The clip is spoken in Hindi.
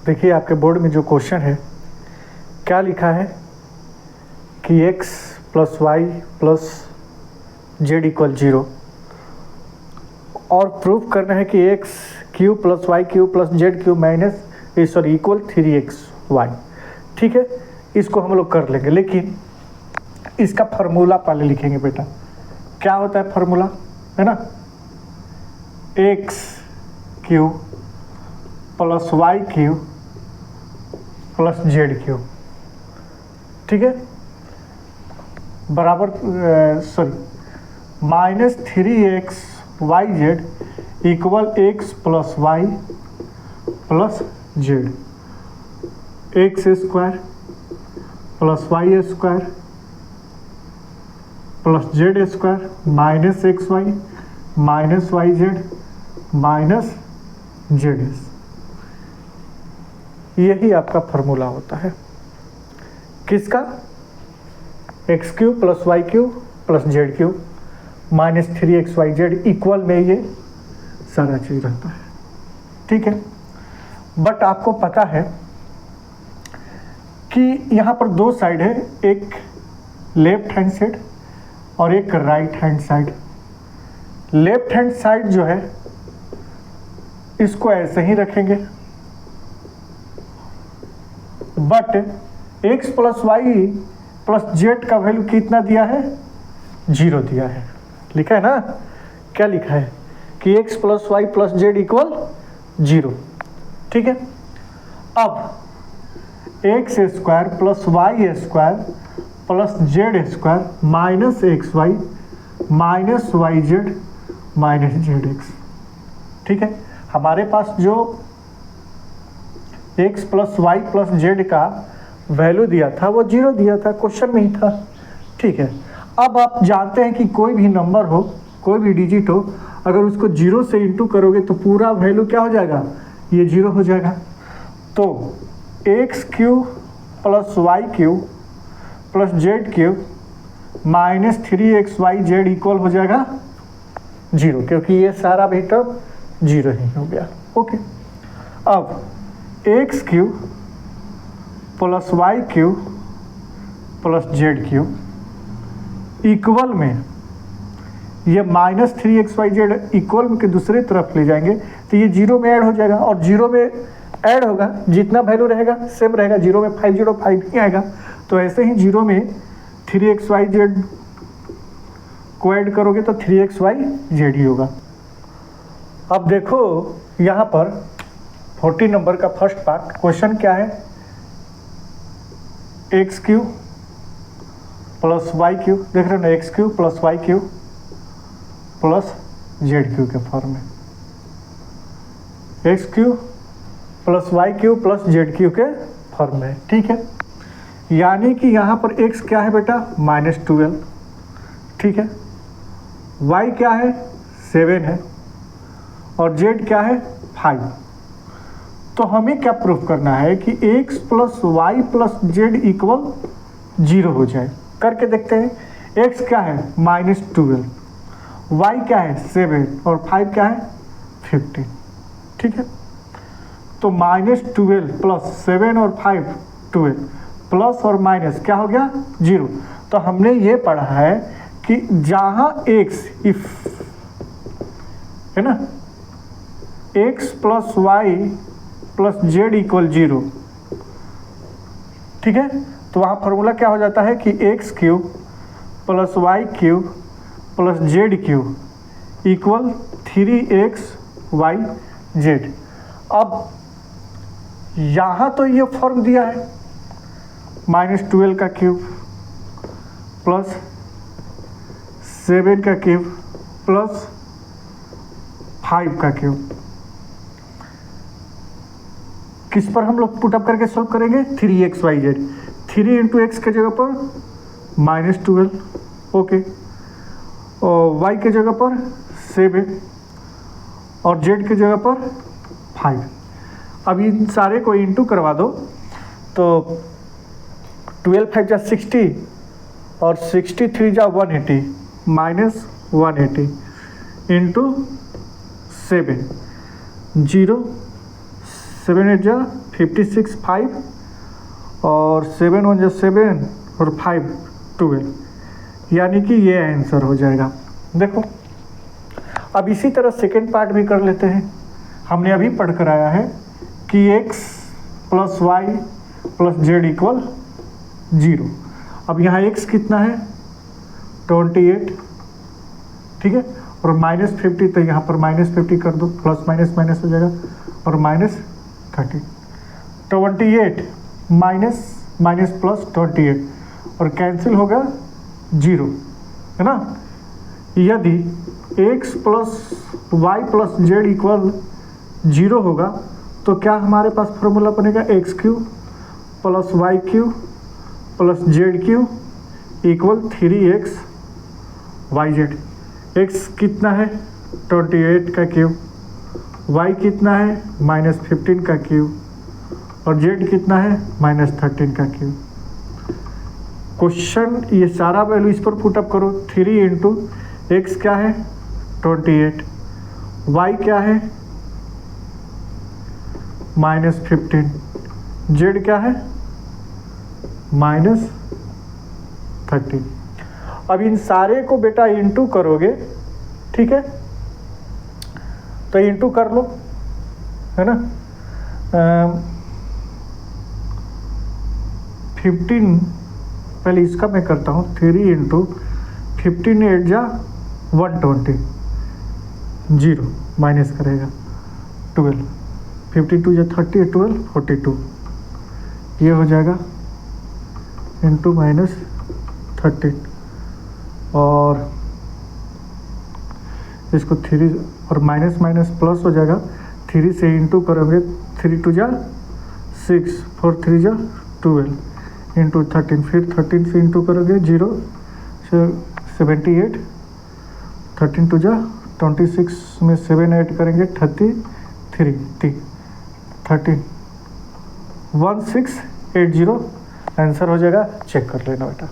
देखिए आपके बोर्ड में जो क्वेश्चन है क्या लिखा है कि x plus y plus z equal 0 और प्रूफ करना है कि x cube plus y cube plus z cube minus equal 3xy। ठीक है, इसको हम लोग कर लेंगे, लेकिन इसका फार्मूला पहले लिखेंगे बेटा। क्या होता है फार्मूला, है ना, x cube plus y cube plus z cube, ठीक है, बराबर minus 3x y z equal x plus y plus z, x square plus y square plus z square minus x y minus y z minus z x. यही आपका फार्मूला होता है किसका, x cube plus y cube plus z cube minus 3xyz equal में ये सारा चीज रहता है। ठीक है, बट आपको पता है कि यहाँ पर दो साइड है, एक लेफ्ट हैंड साइड और एक right hand side. Left hand side जो है इसको ऐसे ही रखेंगे, but x plus y plus z का वैल्यू कितना दिया है, 0 दिया है। लिखा है ना, क्या लिखा है कि x plus y plus z equal 0। ठीक है, अब x square plus y square plus z square minus x y minus y z minus z x. ठीक है, हमारे पास जो x plus y plus z का वैल्यू दिया था वो 0 दिया था, क्वेश्चन में ही था। ठीक है, अब आप जानते हैं कि कोई भी नंबर हो, कोई भी डिजिट हो, अगर उसको 0 से इंटू करोगे तो पूरा वैल्यू क्या हो जाएगा, ये 0 हो जाएगा। तो x cube plus y cube plus z cube minus 3xyz equal हो जाएगा 0, क्योंकि ये सारा भी टर्म 0 ही हो गया। ओके, अब x cube plus y cube plus z cube equal में ये माइनस 3xyz इक्वल के दूसरी तरफ ले जाएंगे तो ये 0 में ऐड हो जाएगा, और 0 में ऐड होगा जितना वैल्यू रहेगा सेम रहेगा, 0 में 505 ही आएगा। तो ऐसे ही 0 में 3xyz को ऐड करोगे तो 3xyz ही होगा। अब देखो यहाँ पर 40 नंबर का फर्स्ट पार्ट क्वेश्चन क्या है, x cube plus y cube, देख रहे हो ना, x cube plus y cube plus z cube के फॉर्म में, x cube plus y cube plus z cube के फॉर्म में। ठीक है, यानी कि यहाँ पर एक्स क्या है बेटा, -12, ठीक है, वाई क्या है 7 है, और जेड क्या है 5। तो हमें क्या प्रूफ करना है कि x plus y plus z equal 0 हो जाए। करके देखते हैं, x क्या है -12, y क्या है 7 और 5 क्या है 15। ठीक है, तो -12 प्लस 7 और 5 12 प्लस और माइनस क्या हो गया 0। तो हमने ये पढ़ा है कि जहाँ x इफ है ना, x plus y plus z equal 0, ठीक है, तो वहाँ फार्मूला क्या हो जाता है कि x cube plus y cube plus z cube equal 3xyz। अब यहाँ तो ये फॉर्म दिया है -12 का क्यूब प्लस 7 का क्यूब प्लस 5 का क्यूब, किस पर हम लोग पुटअप करके सॉल्व करेंगे, 3xyz। 3 इंटू एक्स के जगह पर -12, ओके, और y के जगह पर 7 और z के जगह पर 5। अब इन सारे को इंटू करवा दो तो 12 5 जा 60 और 63 जा 180 -180 इंटू 7 0 7 8 जा 56 5 और 7 1 जा 7 और 5 12, यानी कि ये आंसर हो जाएगा। देखो अब इसी तरह सेकेंड पार्ट भी कर लेते हैं। हमने अभी पढ़ कर आया है कि x plus y plus z equal 0। अब यहाँ x कितना है 28, ठीक है, और -50, तो यहाँ पर -50 कर दो, प्लस माइनस माइनस हो जाएगा और -30, 28 माइनस माइनस प्लस 28 और कैंसिल होगा 0, है ना। यदि x plus y plus z equal 0 होगा तो क्या हमारे पास फॉर्मूला बनेगा x³ plus y³ plus z³ equal 3x yz। x कितना है 28 का क्यूब, y कितना है -15 का क्यूब और z कितना है -13 का क्यूब। क्वेश्चन ये सारा वैल्यू इस पर पुटअप करो। 3 इंटू एक्स क्या है 28, y क्या है -15, z क्या है -13। अब इन सारे को बेटा इंटू करोगे, ठीक है, तो इंटू कर लो, है ना। 15, पहले इसका मैं करता हूँ। 3 इंटू 15 8 जा 120, 0 माइनस करेगा 12, 52 जा 30, 12 42, ये हो जाएगा इंटू -13 और इसको 3 और माइनस माइनस प्लस हो जाएगा। 3 से इंटू करोगे 3 2 जा 6, 4 3 जा 12 इंटू 13, फिर 13 से इंटू करोगे 0 से 78, 13 2 जा 26 में 7 ऐड करेंगे 33, 1680 आंसर हो जाएगा। चेक कर लेना बेटा।